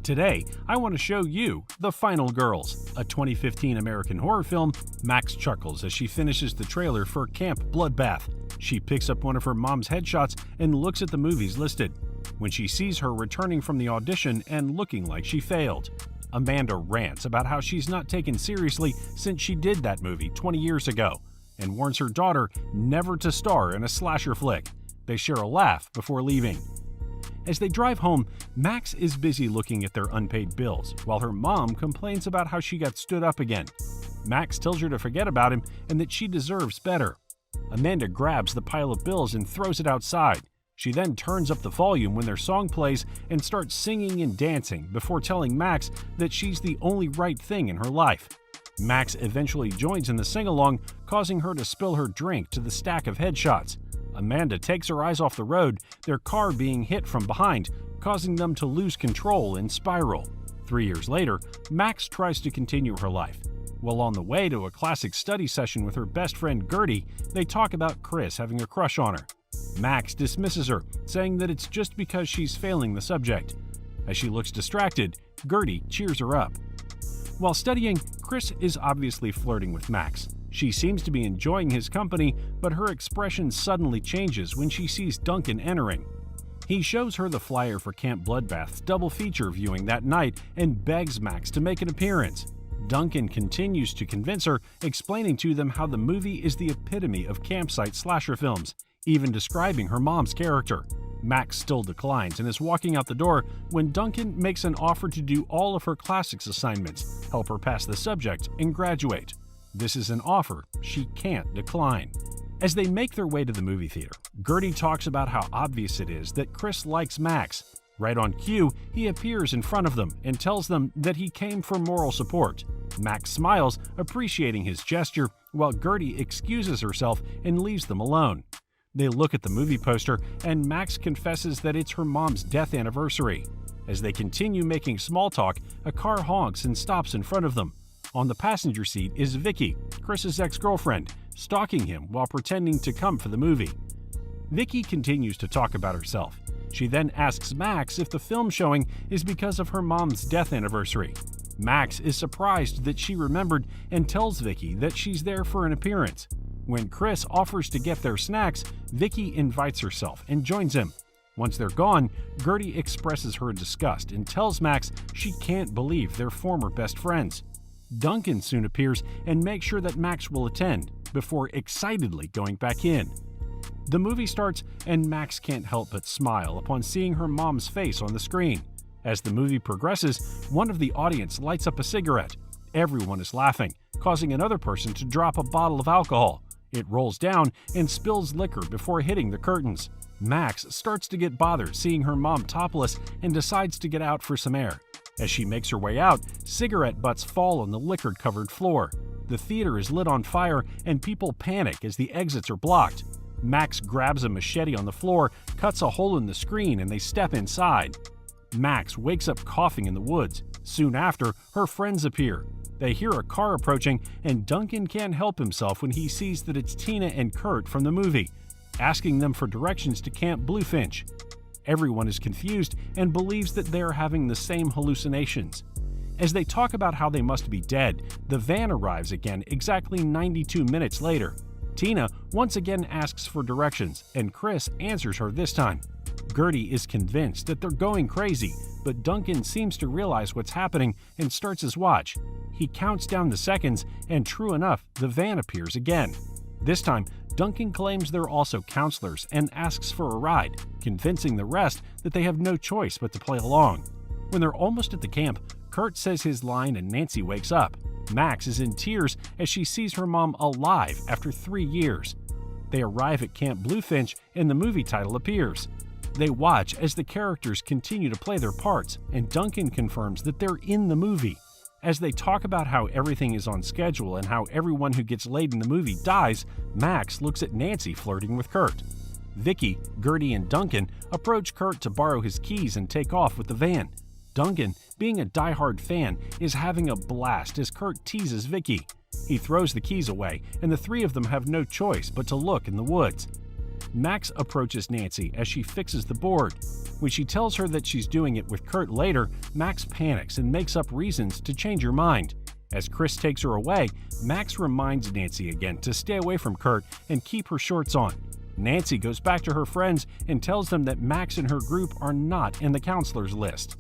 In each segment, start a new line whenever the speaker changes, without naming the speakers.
Today, I want to show you The Final Girls, a 2015 American horror film. Max chuckles as she finishes the trailer for Camp Bloodbath. She picks up one of her mom's headshots and looks at the movies listed. When she sees her returning from the audition and looking like she failed, Amanda rants about how she's not taken seriously since she did that movie 20 years ago, and warns her daughter never to star in a slasher flick. They share a laugh before leaving. As they drive home, Max is busy looking at their unpaid bills, while her mom complains about how she got stood up again. Max tells her to forget about him and that she deserves better. Amanda grabs the pile of bills and throws it outside. She then turns up the volume when their song plays and starts singing and dancing before telling Max that she's the only right thing in her life. Max eventually joins in the sing-along, causing her to spill her drink to the stack of headshots. Amanda takes her eyes off the road, their car being hit from behind, causing them to lose control and spiral. 3 years later, Max tries to continue her life. While on the way to a classic study session with her best friend Gertie, they talk about Chris having a crush on her. Max dismisses her, saying that it's just because she's failing the subject. As she looks distracted, Gertie cheers her up. While studying, Chris is obviously flirting with Max. She seems to be enjoying his company, but her expression suddenly changes when she sees Duncan entering. He shows her the flyer for Camp Bloodbath's double feature viewing that night and begs Max to make an appearance. Duncan continues to convince her, explaining to them how the movie is the epitome of campsite slasher films, even describing her mom's character. Max still declines and is walking out the door when Duncan makes an offer to do all of her classics assignments, help her pass the subject, and graduate. This is an offer she can't decline. As they make their way to the movie theater, Gertie talks about how obvious it is that Chris likes Max. Right on cue, he appears in front of them and tells them that he came for moral support. Max smiles, appreciating his gesture, while Gertie excuses herself and leaves them alone. They look at the movie poster, and Max confesses that it's her mom's death anniversary. As they continue making small talk, a car honks and stops in front of them. On the passenger seat is Vicky, Chris's ex-girlfriend, stalking him while pretending to come for the movie. Vicky continues to talk about herself. She then asks Max if the film showing is because of her mom's death anniversary. Max is surprised that she remembered and tells Vicky that she's there for an appearance. When Chris offers to get their snacks, Vicky invites herself and joins him. Once they're gone, Gertie expresses her disgust and tells Max she can't believe they're former best friends. Duncan soon appears and makes sure that Max will attend, before excitedly going back in. The movie starts and Max can't help but smile upon seeing her mom's face on the screen. As the movie progresses, one of the audience lights up a cigarette. Everyone is laughing, causing another person to drop a bottle of alcohol. It rolls down and spills liquor before hitting the curtains. Max starts to get bothered seeing her mom topless and decides to get out for some air. As she makes her way out, cigarette butts fall on the liquor-covered floor. The theater is lit on fire and people panic as the exits are blocked. Max grabs a machete on the floor, cuts a hole in the screen, and they step inside. Max wakes up coughing in the woods. Soon after, her friends appear. They hear a car approaching, and Duncan can't help himself when he sees that it's Tina and Kurt from the movie, asking them for directions to Camp Bluefinch. Everyone is confused and believes that they are having the same hallucinations. As they talk about how they must be dead, the van arrives again exactly 92 minutes later. Tina once again asks for directions, and Chris answers her this time. Gertie is convinced that they're going crazy, but Duncan seems to realize what's happening and starts his watch. He counts down the seconds, and true enough, the van appears again. This time, Duncan claims they're also counselors and asks for a ride, convincing the rest that they have no choice but to play along. When they're almost at the camp, Kurt says his line and Nancy wakes up. Max is in tears as she sees her mom alive after 3 years. They arrive at Camp Bluefinch and the movie title appears. They watch as the characters continue to play their parts, and Duncan confirms that they're in the movie. As they talk about how everything is on schedule and how everyone who gets laid in the movie dies, Max looks at Nancy flirting with Kurt. Vicky, Gertie, and Duncan approach Kurt to borrow his keys and take off with the van. Duncan, being a diehard fan, is having a blast as Kurt teases Vicky. He throws the keys away, and the three of them have no choice but to look in the woods. Max approaches Nancy as she fixes the board. When she tells her that she's doing it with Kurt later, Max panics and makes up reasons to change her mind. As Chris takes her away, Max reminds Nancy again to stay away from Kurt and keep her shorts on. Nancy goes back to her friends and tells them that Max and her group are not in the counselor's list.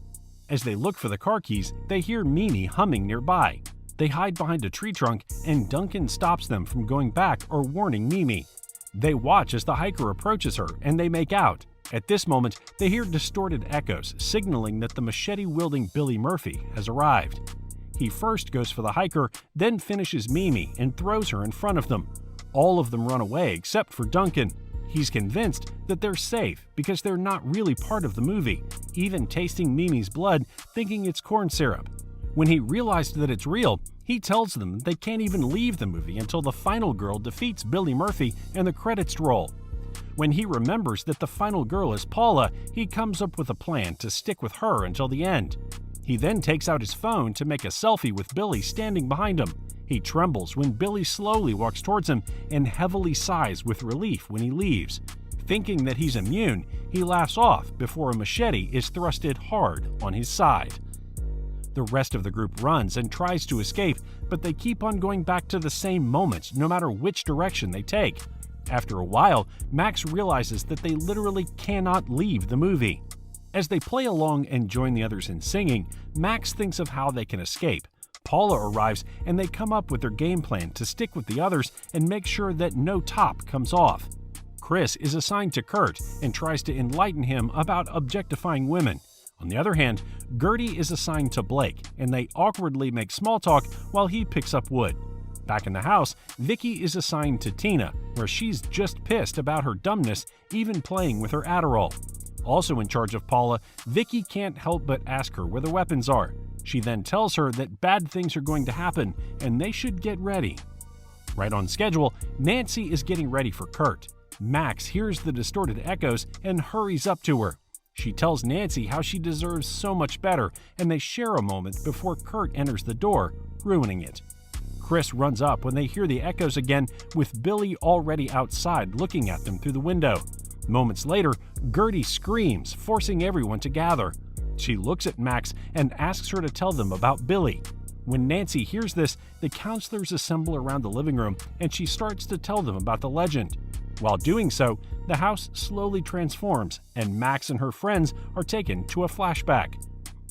As they look for the car keys, they hear Mimi humming nearby. They hide behind a tree trunk, and Duncan stops them from going back or warning Mimi. They watch as the hiker approaches her, and they make out. At this moment, they hear distorted echoes, signaling that the machete-wielding Billy Murphy has arrived. He first goes for the hiker, then finishes Mimi and throws her in front of them. All of them run away except for Duncan. He's convinced that they're safe because they're not really part of the movie, even tasting Mimi's blood, thinking it's corn syrup. When he realized that it's real, he tells them they can't even leave the movie until the final girl defeats Billy Murphy and the credits roll. When he remembers that the final girl is Paula, he comes up with a plan to stick with her until the end. He then takes out his phone to make a selfie with Billy standing behind him. He trembles when Billy slowly walks towards him and heavily sighs with relief when he leaves. Thinking that he's immune, he laughs off before a machete is thrusted hard on his side. The rest of the group runs and tries to escape, but they keep on going back to the same moments no matter which direction they take. After a while, Max realizes that they literally cannot leave the movie. As they play along and join the others in singing, Max thinks of how they can escape. Paula arrives and they come up with their game plan to stick with the others and make sure that no top comes off. Chris is assigned to Kurt and tries to enlighten him about objectifying women. On the other hand, Gertie is assigned to Blake and they awkwardly make small talk while he picks up wood. Back in the house, Vicky is assigned to Tina, where she's just pissed about her dumbness, even playing with her Adderall. Also in charge of Paula, Vicky can't help but ask her where the weapons are. She then tells her that bad things are going to happen and they should get ready. Right on schedule, Nancy is getting ready for Kurt. Max hears the distorted echoes and hurries up to her. She tells Nancy how she deserves so much better, and they share a moment before Kurt enters the door, ruining it. Chris runs up when they hear the echoes again, with Billy already outside looking at them through the window. Moments later, Gertie screams, forcing everyone to gather. She looks at Max and asks her to tell them about Billy. When Nancy hears this, the counselors assemble around the living room and she starts to tell them about the legend. While doing so, the house slowly transforms and Max and her friends are taken to a flashback.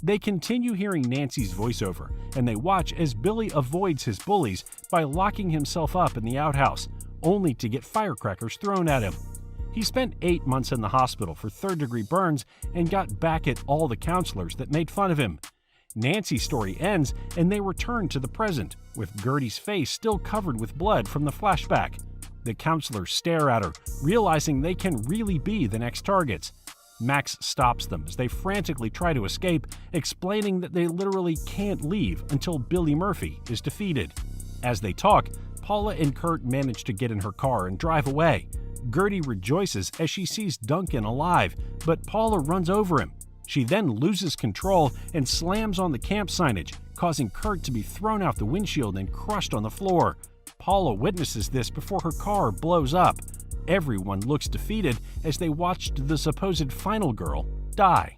They continue hearing Nancy's voiceover and they watch as Billy avoids his bullies by locking himself up in the outhouse, only to get firecrackers thrown at him. He spent 8 months in the hospital for third-degree burns and got back at all the counselors that made fun of him. Nancy's story ends and they return to the present, with Gertie's face still covered with blood from the flashback. The counselors stare at her, realizing they can really be the next targets. Max stops them as they frantically try to escape, explaining that they literally can't leave until Billy Murphy is defeated. As they talk, Paula and Kurt manage to get in her car and drive away. Gertie rejoices as she sees Duncan alive, but Paula runs over him. She then loses control and slams on the camp signage, causing Kurt to be thrown out the windshield and crushed on the floor. Paula witnesses this before her car blows up. Everyone looks defeated as they watched the supposed final girl die.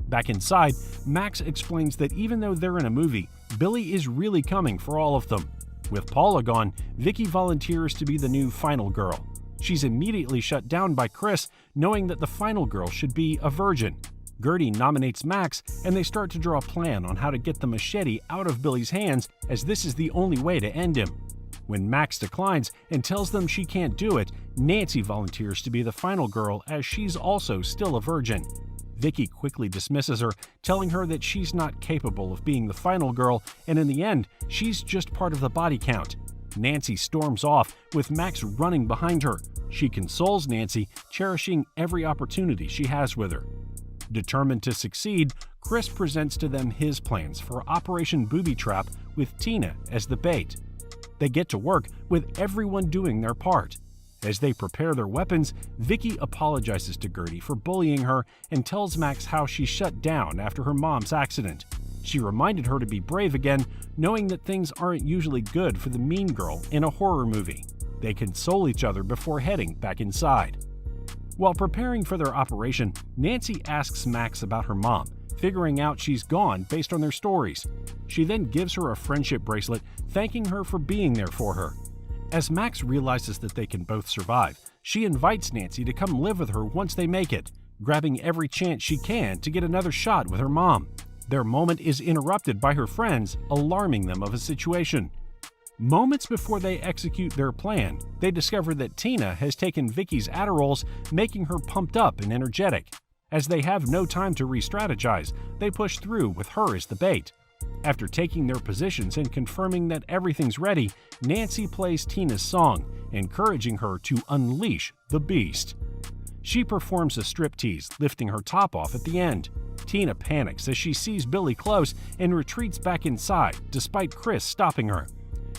Back inside, Max explains that even though they're in a movie, Billy is really coming for all of them. With Paula gone, Vicky volunteers to be the new final girl. She's immediately shut down by Chris, knowing that the final girl should be a virgin. Gertie nominates Max, and they start to draw a plan on how to get the machete out of Billy's hands, as this is the only way to end him. When Max declines and tells them she can't do it, Nancy volunteers to be the final girl, as she's also still a virgin. Vicky quickly dismisses her, telling her that she's not capable of being the final girl, and in the end, she's just part of the body count. Nancy storms off, with Max running behind her. She consoles Nancy, cherishing every opportunity she has with her. Determined to succeed, Chris presents to them his plans for Operation Booby Trap with Tina as the bait. They get to work, with everyone doing their part. As they prepare their weapons, Vicky apologizes to Gertie for bullying her and tells Max how she shut down after her mom's accident. She reminded her to be brave again, knowing that things aren't usually good for the mean girl in a horror movie. They console each other before heading back inside. While preparing for their operation, Nancy asks Max about her mom, figuring out she's gone based on their stories. She then gives her a friendship bracelet, thanking her for being there for her. As Max realizes that they can both survive, she invites Nancy to come live with her once they make it, grabbing every chance she can to get another shot with her mom. Their moment is interrupted by her friends, alarming them of a situation. Moments before they execute their plan, they discover that Tina has taken Vicky's Adderalls, making her pumped up and energetic. As they have no time to re-strategize, they push through with her as the bait. After taking their positions and confirming that everything's ready, Nancy plays Tina's song, encouraging her to unleash the beast. She performs a striptease, lifting her top off at the end. Tina panics as she sees Billy close and retreats back inside, despite Chris stopping her.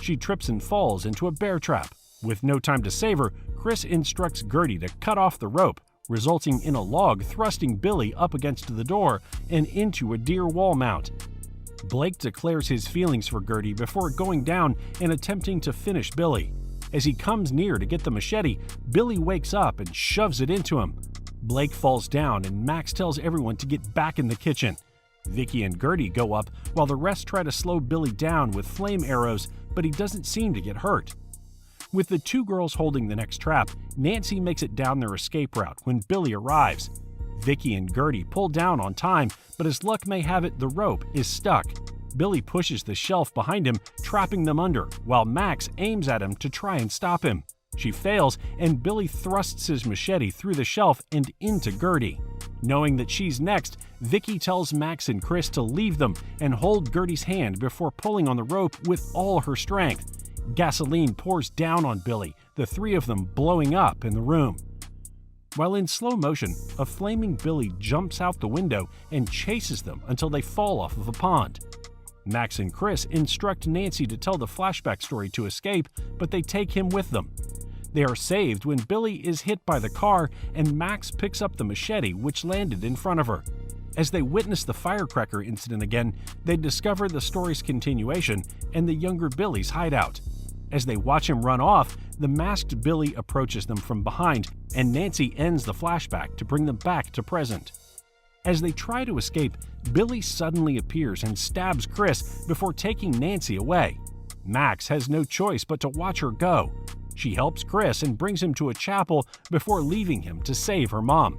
She trips and falls into a bear trap. With no time to save her, Chris instructs Gertie to cut off the rope, resulting in a log thrusting Billy up against the door and into a deer wall mount. Blake declares his feelings for Gertie before going down and attempting to finish Billy. As he comes near to get the machete, Billy wakes up and shoves it into him. Blake falls down and Max tells everyone to get back in the kitchen. Vicky and Gertie go up while the rest try to slow Billy down with flame arrows, but he doesn't seem to get hurt. With the two girls holding the next trap, Nancy makes it down their escape route when Billy arrives. Vicky and Gertie pull down on time, but as luck may have it, the rope is stuck. Billy pushes the shelf behind him, trapping them under, while Max aims at him to try and stop him. She fails, and Billy thrusts his machete through the shelf and into Gertie. Knowing that she's next, Vicky tells Max and Chris to leave them and hold Gertie's hand before pulling on the rope with all her strength. Gasoline pours down on Billy, the three of them blowing up in the room. While in slow motion, a flaming Billy jumps out the window and chases them until they fall off of a pond. Max and Chris instruct Nancy to tell the flashback story to escape, but they take him with them. They are saved when Billy is hit by the car and Max picks up the machete which landed in front of her. As they witness the firecracker incident again, they discover the story's continuation and the younger Billy's hideout. As they watch him run off, the masked Billy approaches them from behind and Nancy ends the flashback to bring them back to present. As they try to escape, Billy suddenly appears and stabs Chris before taking Nancy away. Max has no choice but to watch her go. She helps Chris and brings him to a chapel before leaving him to save her mom.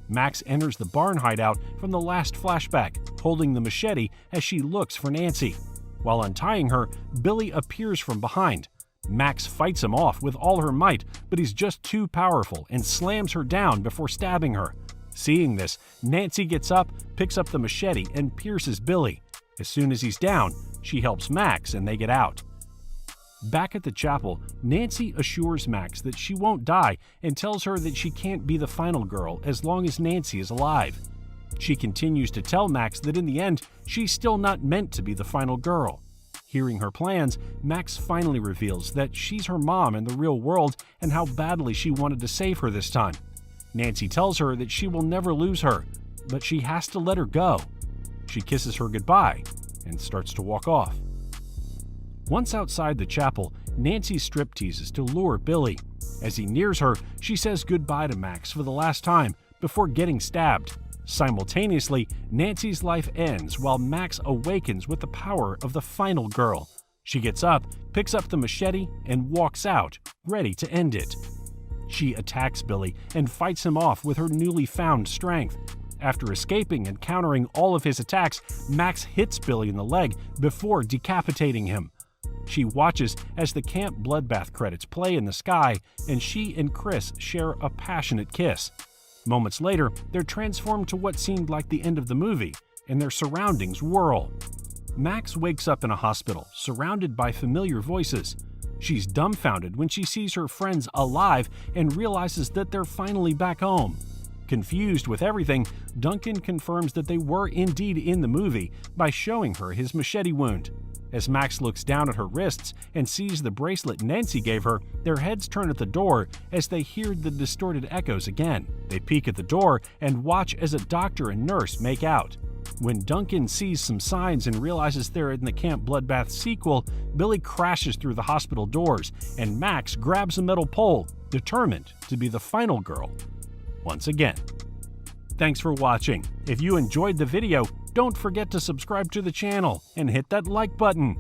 Max enters the barn hideout from the last flashback, holding the machete as she looks for Nancy. While untying her, Billy appears from behind. Max fights him off with all her might, but he's just too powerful and slams her down before stabbing her. Seeing this, Nancy gets up, picks up the machete, and pierces Billy. As soon as he's down, she helps Max and they get out. Back at the chapel, Nancy assures Max that she won't die and tells her that she can't be the final girl as long as Nancy is alive. She continues to tell Max that in the end, she's still not meant to be the final girl. Hearing her plans, Max finally reveals that she's her mom in the real world and how badly she wanted to save her this time. Nancy tells her that she will never lose her, but she has to let her go. She kisses her goodbye and starts to walk off. Once outside the chapel, Nancy stripteases to lure Billy. As he nears her, she says goodbye to Max for the last time before getting stabbed. Simultaneously, Nancy's life ends while Max awakens with the power of the final girl. She gets up, picks up the machete, and walks out, ready to end it. She attacks Billy and fights him off with her newly found strength. After escaping and countering all of his attacks, Max hits Billy in the leg before decapitating him. She watches as the camp bloodbath credits play in the sky, and she and Chris share a passionate kiss. Moments later, they're transformed to what seemed like the end of the movie, and their surroundings whirl. Max wakes up in a hospital, surrounded by familiar voices. She's dumbfounded when she sees her friends alive and realizes that they're finally back home. Confused with everything, Duncan confirms that they were indeed in the movie by showing her his machete wound. As Max looks down at her wrists and sees the bracelet Nancy gave her, their heads turn at the door as they hear the distorted echoes again. They peek at the door and watch as a doctor and nurse make out. When Duncan sees some signs and realizes they're in the Camp Bloodbath sequel, Billy crashes through the hospital doors, and Max grabs a metal pole, determined to be the final girl. once again. Thanks for watching. If you enjoyed the video, don't forget to subscribe to the channel and hit that like button.